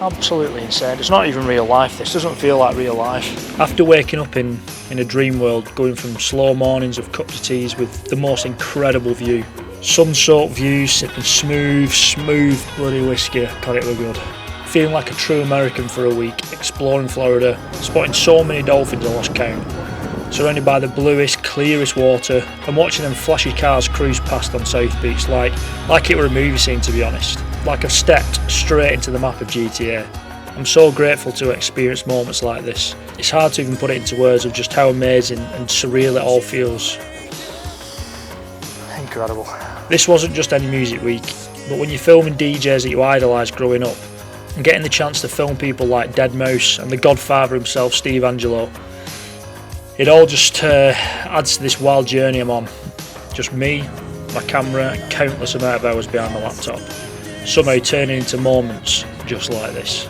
Absolutely insane. It's not even real life. This doesn't feel like real life. After waking up in a dream world, going from slow mornings of cups of teas with the most incredible view, sun-soaked views, sipping smooth bloody whiskey. God, it were good. Feeling like a true American for a week, exploring Florida, spotting so many dolphins I lost count, surrounded by the bluest, clearest water, and watching them flashy cars cruise past on South Beach like it were a movie scene, to be honest. Like I've stepped straight into the map of GTA. I'm so grateful to experience moments like this. It's hard to even put it into words of just how amazing and surreal it all feels. Incredible. This wasn't just any music week, but when you're filming DJs that you idolised growing up, and getting the chance to film people like deadmau5 and the Godfather himself, Steve Angello, it all just adds to this wild journey I'm on. Just me, my camera, and countless amount of hours behind my laptop, somehow turning into moments just like this.